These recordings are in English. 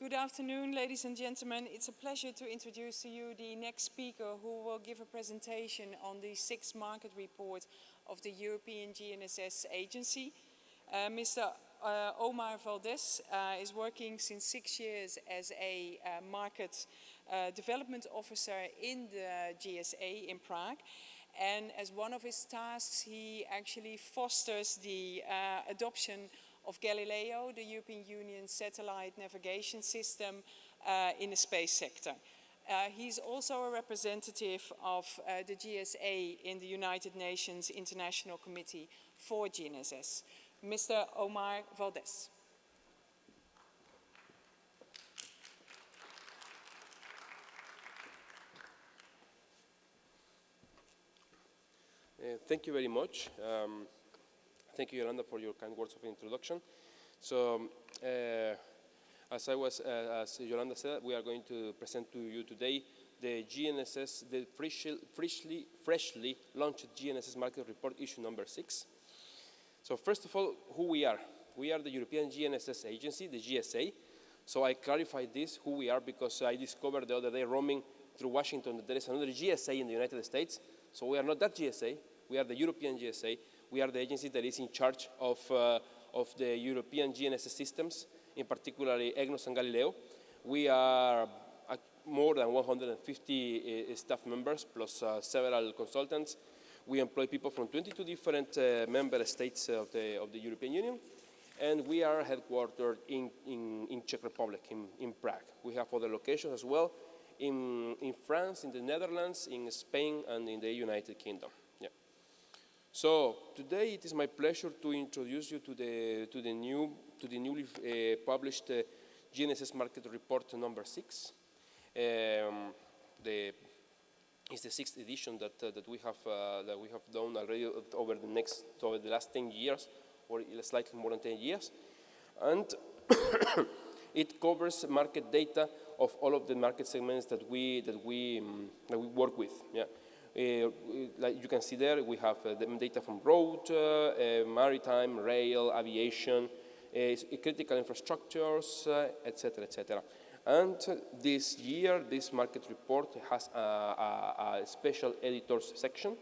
Good afternoon, ladies and gentlemen. It's a pleasure to introduce to you the next speaker who will give a presentation on the 6th market report of the European GNSS Agency. Mr. Omar Valdez is working since 6 years as a market development officer in the GSA in Prague. And as one of his tasks, he actually fosters the adoption of Galileo, the European Union satellite navigation system in the space sector. He's also a representative of the GSA in the United Nations International Committee for GNSS. Mr. Omar Valdez. Thank you very much. Thank you, Yolanda, for your kind words of introduction. So, as Yolanda said, we are going to present to you today the GNSS, the freshly launched GNSS Market Report, issue number 6. So, first of all, who we are. We are the European GNSS Agency, the GSA. So, I clarified this, who we are, because I discovered the other day roaming through Washington that there is another GSA in the United States. So, we are not that GSA. We are the European GSA. We are the agency that is in charge of the European GNSS systems, in particular EGNOS and Galileo. We are more than 150 staff members plus several consultants. We employ people from 22 different member states of the European Union, and we are headquartered in Czech Republic, in Prague. We have other locations as well in France, in the Netherlands, in Spain, and in the United Kingdom. So today it is my pleasure to introduce you to the newly published GNSS Market Report number 6. It's the 6th edition that we have done already over the last 10 years, or slightly more than 10 years, and it covers market data of all of the market segments that we work with. Yeah. Like you can see there, we have the data from road, maritime, rail, aviation, critical infrastructures, etc., etc. And this year, this market report has a special editors section,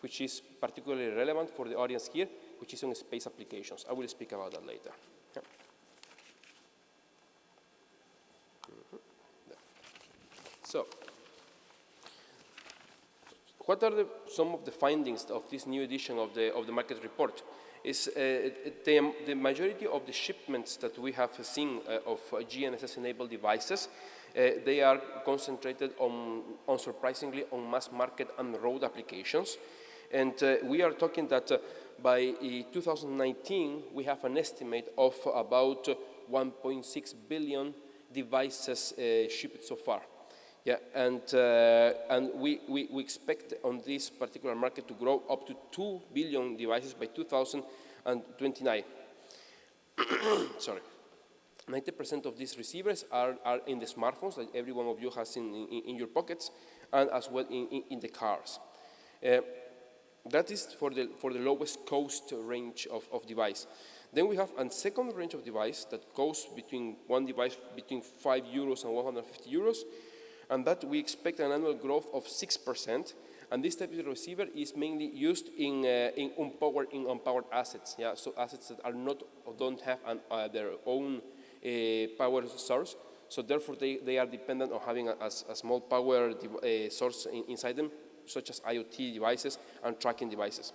which is particularly relevant for the audience here, which is on space applications. I will speak about that later. Yeah. So, what are some of the findings of this new edition of the market report? Is the majority of the shipments that we have seen of GNSS-enabled devices, they are concentrated unsurprisingly on mass market and road applications. And we are talking that by 2019, we have an estimate of about 1.6 billion devices shipped so far. Yeah, and we expect on this particular market to grow up to 2 billion devices by 2029. Sorry. 90% of these receivers are in the smartphones that every one of you has in your pockets, and as well in the cars. That is for the lowest cost range of device. Then we have a second range of device that goes between one device between 5 euros and 150 euros. And that we expect an annual growth of 6%. And this type of receiver is mainly used in unpowered assets. Yeah, so assets that are not or don't have their own power source. So therefore, they are dependent on having a small power source inside them, such as IoT devices and tracking devices.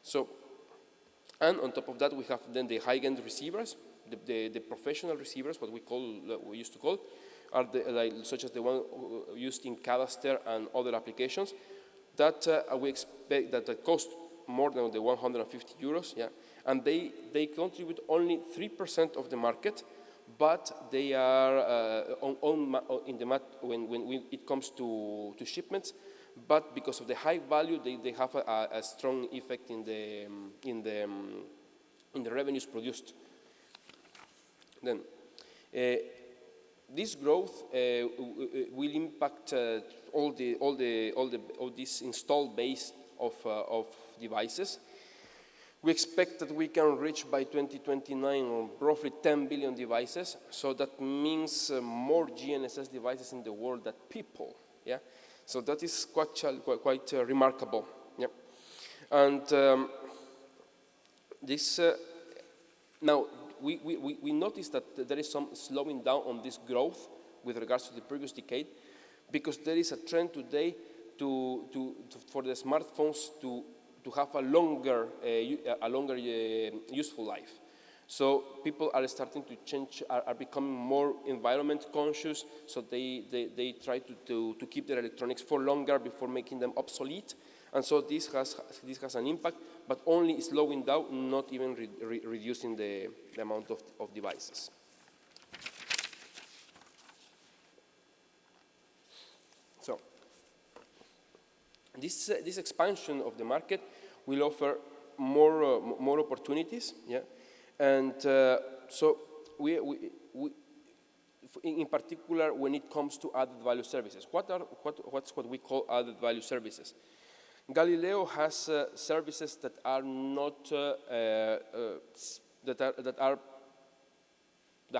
So, and on top of that, we have then the high-end receivers, the professional receivers, what we used to call. Are such as the one used in cadastre and other applications that we expect that cost more than the 150 euros, yeah, and they contribute only 3% of the market, but they are in the when it comes to shipments, but because of the high value, they have a strong effect in the revenues produced. Then. This growth will impact all this installed base of devices. We expect that we can reach by 2029 roughly 10 billion devices. So that means more GNSS devices in the world than people. Yeah. So that is quite remarkable. Yeah. And this now we notice that there is some slowing down on this growth with regards to the previous decade, because there is a trend today for the smartphones to have a longer useful life. So people are starting to change, are becoming more environment conscious, so they try to keep their electronics for longer before making them obsolete. And so this has an impact, but only slowing down, not even reducing the amount of devices. So this expansion of the market will offer more opportunities, yeah, and so in particular when it comes to added value services. What's what we call added value services? Galileo has services that are not that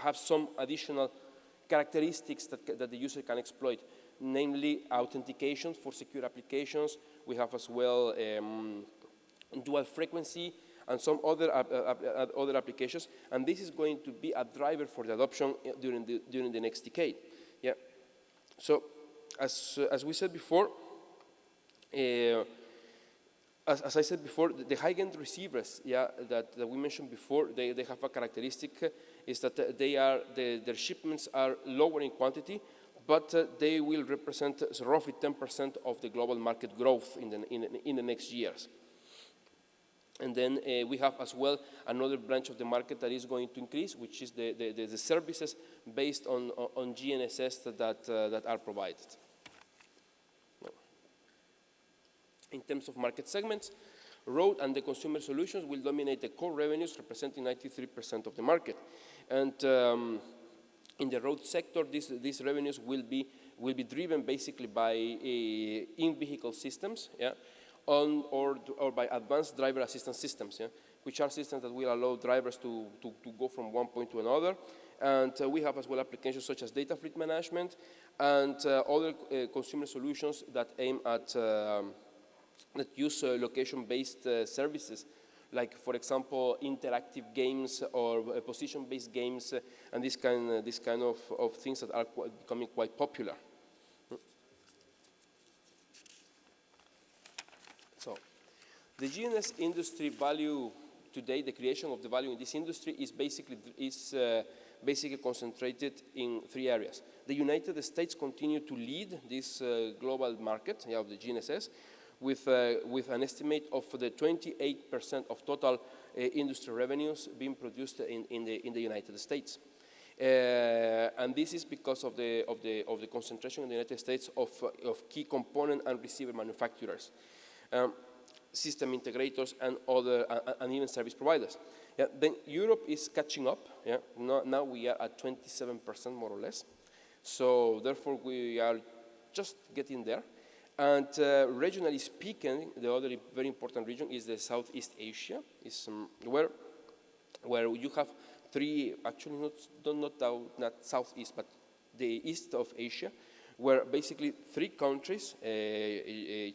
have some additional characteristics that the user can exploit, namely authentication for secure applications. We have as well dual frequency and some other applications, and this is going to be a driver for the adoption during the next decade. Yeah. So as we said before. As I said before, the high-end receivers, yeah, that we mentioned before, they have a characteristic is that their shipments are lower in quantity, but they will represent roughly 10% of the global market growth in the next years. And then we have as well another branch of the market that is going to increase, which is the services based on GNSS that are provided. In terms of market segments, road and the consumer solutions will dominate the core revenues, representing 93% of the market. And in the road sector, these revenues will be driven basically by in-vehicle systems, yeah, or by advanced driver assistance systems, yeah, which are systems that will allow drivers to go from one point to another. And we have as well applications such as data fleet management and other consumer solutions that aim at that use location-based services, like, for example, interactive games or position-based games, and this kind of things that are becoming quite popular. So, the GNS industry value today, the creation of the value in this industry is basically concentrated in three areas. The United States continue to lead this global market, yeah, of the GNSS, with an estimate of the 28% of total industry revenues being produced in the United States, and this is because of the concentration in the United States of key component and receiver manufacturers, system integrators, and other and even service providers. Yeah, then Europe is catching up. Yeah, now we are at 27% more or less. So therefore we are just getting there. And regionally speaking, the other very important region is the Southeast Asia, where you have three, actually not Southeast, but the east of Asia, where basically three countries,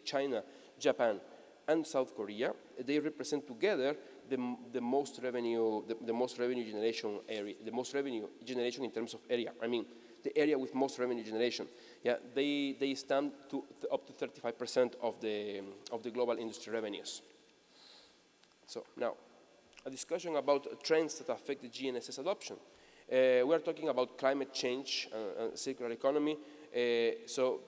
China, Japan, and South Korea, they represent together the most revenue generation area, the most revenue generation in terms of area. I mean, the area with most revenue generation. Yeah, they stand to up to 35% of the global industry revenues. So now, a discussion about trends that affect the GNSS adoption. We are talking about climate change and circular economy. So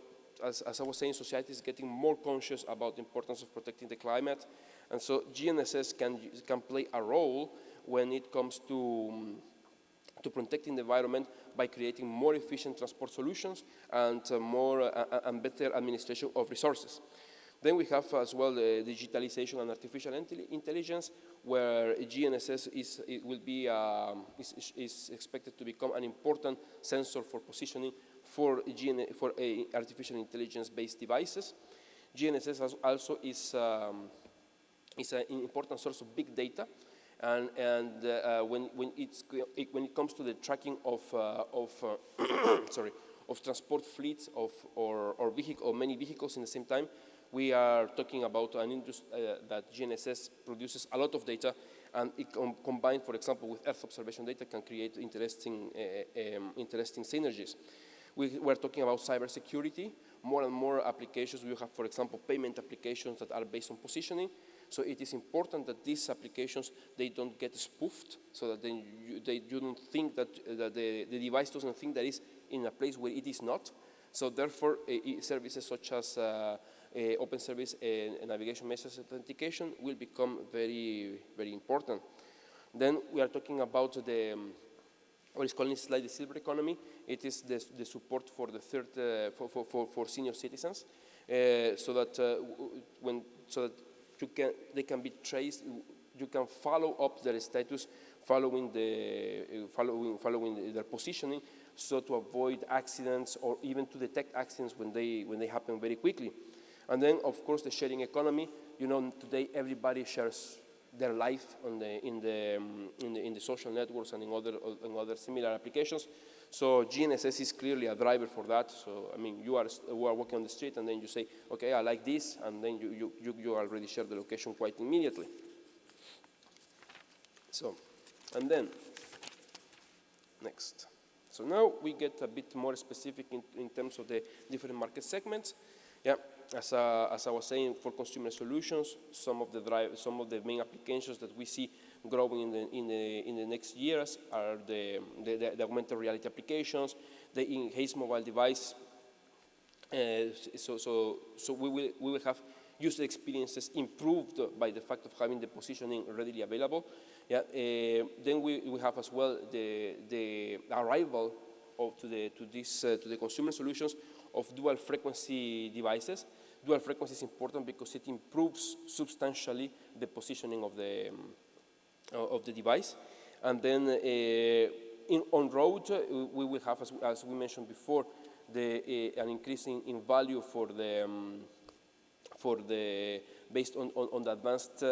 as I was saying, society is getting more conscious about the importance of protecting the climate, and so GNSS can play a role when it comes to protecting the environment by creating more efficient transport solutions and and better administration of resources. Then we have as well the digitalization and artificial intelligence, where GNSS is expected to become an important sensor for positioning for artificial intelligence-based devices. GNSS also is an important source of big data, and when it comes to the tracking of sorry, of transport fleets or many vehicles in the same time, we are talking about an industry that GNSS produces a lot of data, and it combined, for example, with Earth observation data, can create interesting synergies. We're talking about cybersecurity. More and more applications, we have, for example, payment applications that are based on positioning. So it is important that these applications, they don't get spoofed, so that you don't think that, the device doesn't think that it's in a place where it is not. So therefore, services such as open service and navigation message authentication will become very, very important. Then we are talking about what is called in slide the silver economy. It is the support for the for senior citizens, so that they can be traced. You can follow up their status, following their positioning, so to avoid accidents or even to detect accidents when they happen very quickly. And then, of course, the sharing economy. You know, today everybody shares their life in the social networks and in other similar applications. So GNSS is clearly a driver for that. So I mean, you are walking on the street, and then you say, okay, I like this, and then you already share the location quite immediately. So, and then next. So now we get a bit more specific in terms of the different market segments. Yeah, as I was saying, for consumer solutions, some of the main applications that we see growing in the next years are the augmented reality applications, the enhanced mobile device. So we will have user experiences improved by the fact of having the positioning readily available. Yeah. Then we have as well the arrival to the consumer solutions of dual frequency devices. Dual frequency is important because it improves substantially the positioning of the device. And then on road, we will have, as we mentioned before, an increase in value based on the advanced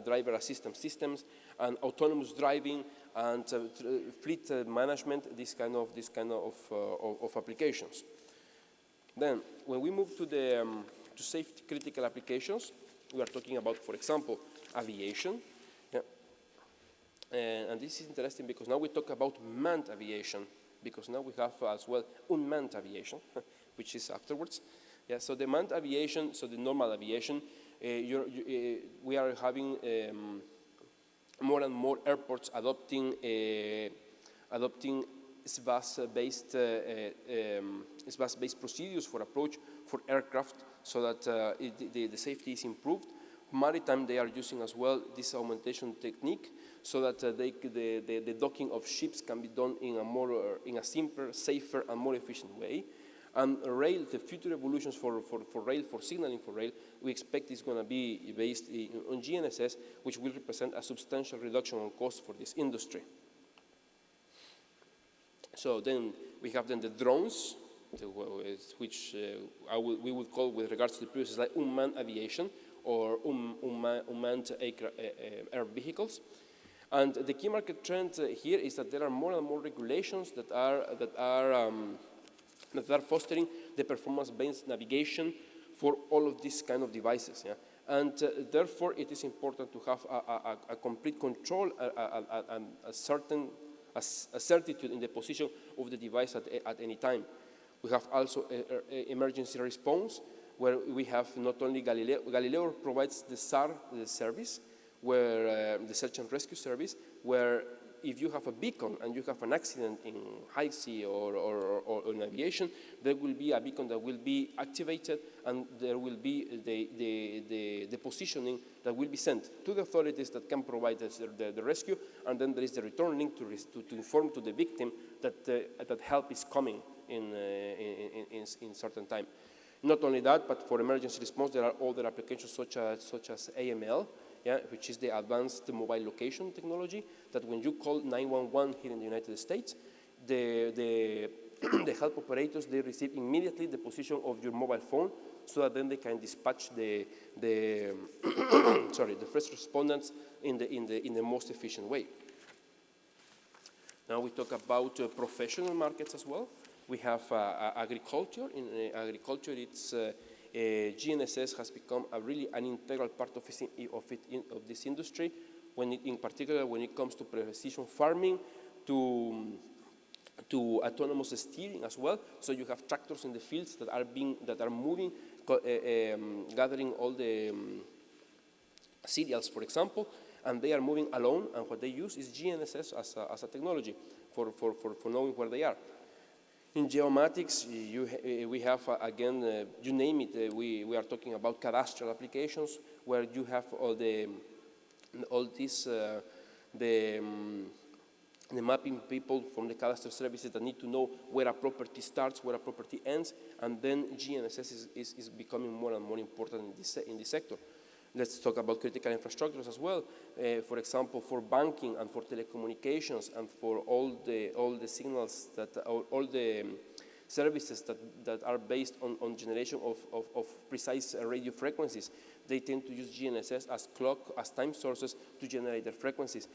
driver assistance systems and autonomous driving and fleet management, this kind of applications. Then, when we move to safety critical applications, we are talking about, for example, aviation. Yeah. And this is interesting because now we talk about manned aviation, because now we have as well unmanned aviation, which is afterwards. Yeah, so the manned aviation, so the normal aviation, we are having more and more airports adopting SBAS-based procedures for approach for aircraft, so that the safety is improved. Maritime, they are using as well this augmentation technique, so that the docking of ships can be done in a simpler, safer, and more efficient way. And rail, the future evolutions for rail, for signaling for rail, we expect is going to be based on GNSS, which will represent a substantial reduction on cost for this industry. So then we have the drones, which we would call, with regards to the previous slide, unmanned aviation or unmanned air vehicles. And the key market trend here is that there are more and more regulations that are fostering the performance-based navigation for all of these kind of devices. Yeah? And therefore, it is important to have a complete control and a certitude in the position of the device at any time. We have also emergency response, where we have not only Galileo. Galileo provides the SAR service, where the search and rescue service, where if you have a beacon and you have an accident in high sea or in aviation, there will be a beacon that will be activated, and there will be the positioning that will be sent to the authorities that can provide the rescue, and then there is the return link to inform to the victim that help is coming in certain time. Not only that, but for emergency response, there are other applications such as AML, yeah, which is the advanced mobile location technology, that when you call 911 here in the United States, the health operators, they receive immediately the position of your mobile phone, so that then they can dispatch the sorry, the first respondents in the most efficient way. Now we talk about professional markets as well. We have agriculture. In agriculture, it's GNSS has become an integral part of this industry. In particular, when it comes to precision farming, to autonomous steering as well. So you have tractors in the fields that are moving, gathering all the cereals, for example, and they are moving alone. And what they use is GNSS as a technology for knowing where they are. In geomatics, we have, again, you name it, we are talking about cadastral applications where you have all these, the mapping people from the cadastral services that need to know where a property starts, where a property ends, and then GNSS is becoming more and more important in this sector. Let's talk about critical infrastructures as well. For example, for banking and for telecommunications and for all the signals all the services that are based on generation of precise radio frequencies, they tend to use GNSS as time sources to generate their frequencies.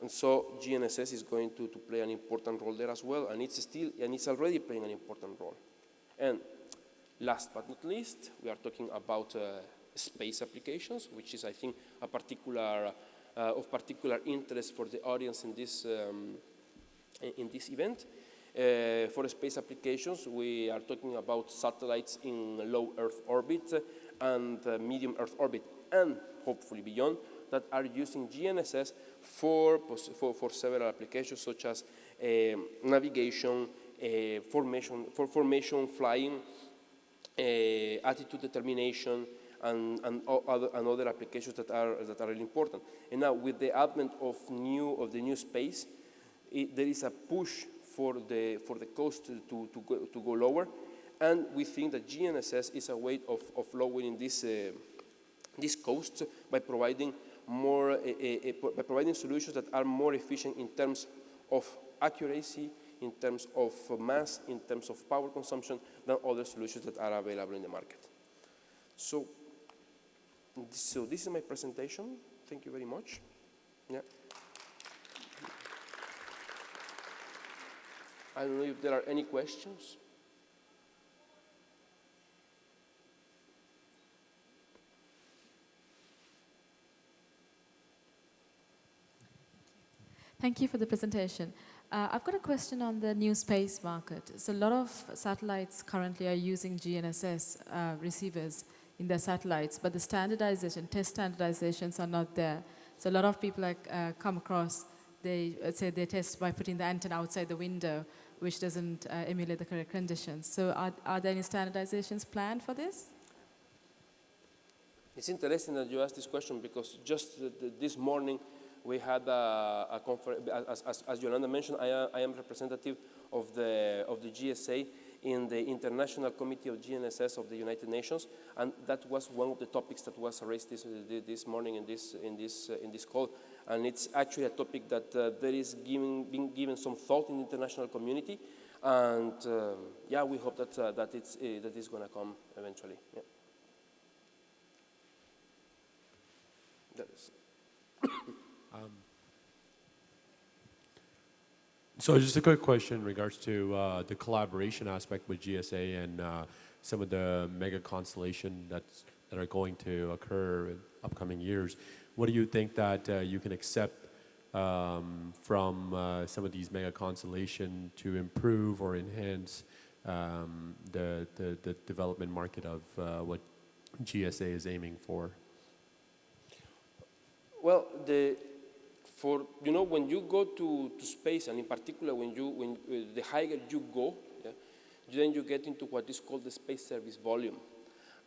And so GNSS is going to play an important role there as well, and it's already playing an important role. And last but not least, we are talking about space applications, which is, I think, of particular interest for the audience in this event. For space applications, we are talking about satellites in low Earth orbit and medium Earth orbit, and hopefully beyond, that are using GNSS for several applications, such as navigation, formation flying, attitude determination, and other applications that are really important. And now, with the advent of the new space, there is a push for the cost to go lower, and we think that GNSS is a way of lowering this cost by providing solutions that are more efficient in terms of accuracy, in terms of mass, in terms of power consumption than other solutions that are available in the market. So this is my presentation. Thank you very much. Yeah. I don't know if there are any questions. Thank you for the presentation. I've got a question on the new space market. So a lot of satellites currently are using GNSS receivers in their satellites, but the standardization, test standardizations are not there. So a lot of people come across, they say they test by putting the antenna outside the window, which doesn't emulate the correct conditions. So are there any standardizations planned for this? It's interesting that you asked this question, because just this morning we had a conference. As Yolanda mentioned, I am representative of the GSA in the International Committee of GNSS of the United Nations, and that was one of the topics that was raised this morning in this call. And it's actually a topic that there is being given some thought in the international community, and yeah, we hope that it's going to come eventually. Yeah. That is. So just a quick question in regards to the collaboration aspect with GSA and some of the mega constellation that are going to occur in upcoming years. What do you think that you can accept from some of these mega constellation to improve or enhance the development market of what GSA is aiming for? Well, when you go to space, and in particular when the higher you go, yeah, then you get into what is called the space service volume.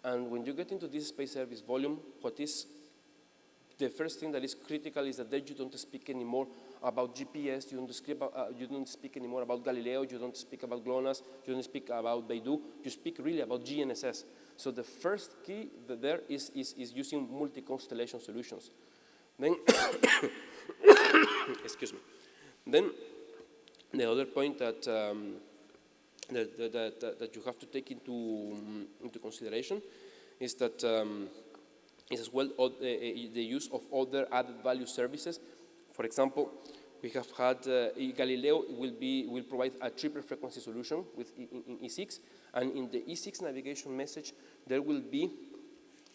And when you get into this space service volume, what is the first thing that is critical is that there you don't speak anymore about GPS, you don't speak anymore about Galileo, you don't speak about GLONASS, you don't speak about Beidou, you speak really about GNSS. So the first key there is using multi-constellation solutions. Then, excuse me. Then, the other point that you have to take into consideration is that is as well the use of other added value services. For example, we have had Galileo will provide a triple frequency solution in E6, and in the E6 navigation message there will be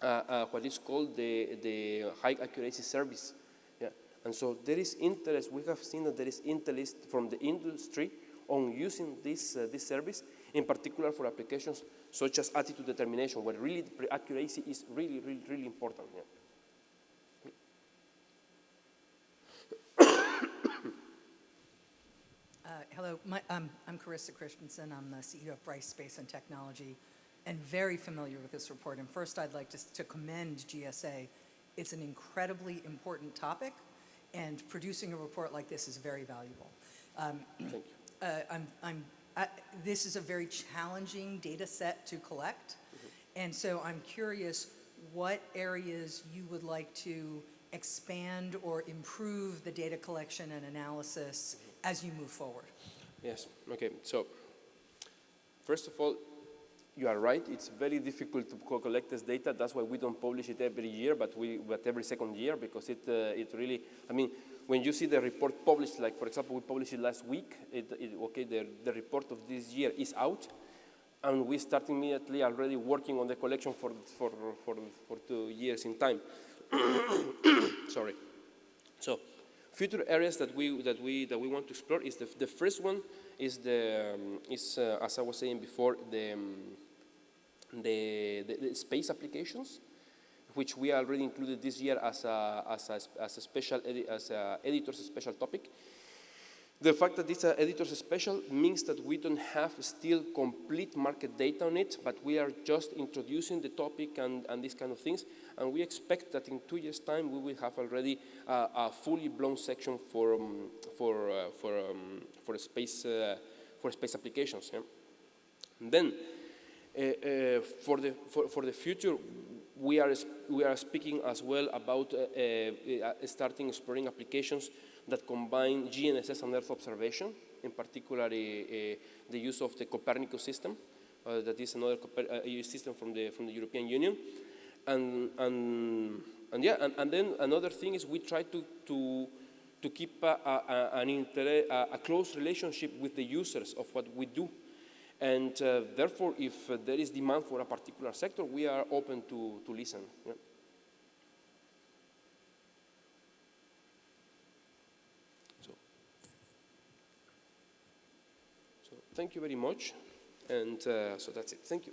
what is called the high accuracy service. Yeah. And so there is interest. We have seen that there is interest from the industry on using this service, in particular for applications such as attitude determination, where really the accuracy is really, really, really important. Yeah. Hello, I'm Carissa Christensen. I'm the CEO of Bryce Space and Technology, and very familiar with this report. And first, I'd like to commend GSA. It's an incredibly important topic, and producing a report like this is very valuable. Thank you. This is a very challenging data set to collect, and so I'm curious what areas you would like to expand or improve the data collection and analysis as you move forward. Yes, okay, so first of all, you are right, it's very difficult to collect this data. That's why we don't publish it every year, but every second year, because it really, I mean, when you see the report published, like for example, we published it last week, the report of this year is out, and we start immediately already working on the collection for 2 years in time. Sorry. So, future areas that we want to explore is the first one is as I was saying before, the space applications, which we already included this year as a editor's special topic. The fact that it's an editor's special means that we don't have still complete market data on it, but we are just introducing the topic and these kind of things. And we expect that in 2 years' time we will have already a fully blown section for space applications. Yeah? And then for the future, we are speaking as well about starting exploring applications that combine GNSS and Earth observation, in particular the use of the Copernicus system, that is another system from the European Union, and then another thing is we try to keep a close relationship with the users of what we do, and therefore, if there is demand for a particular sector, we are open to listen. Yeah. Thank you very much, and so that's it. Thank you.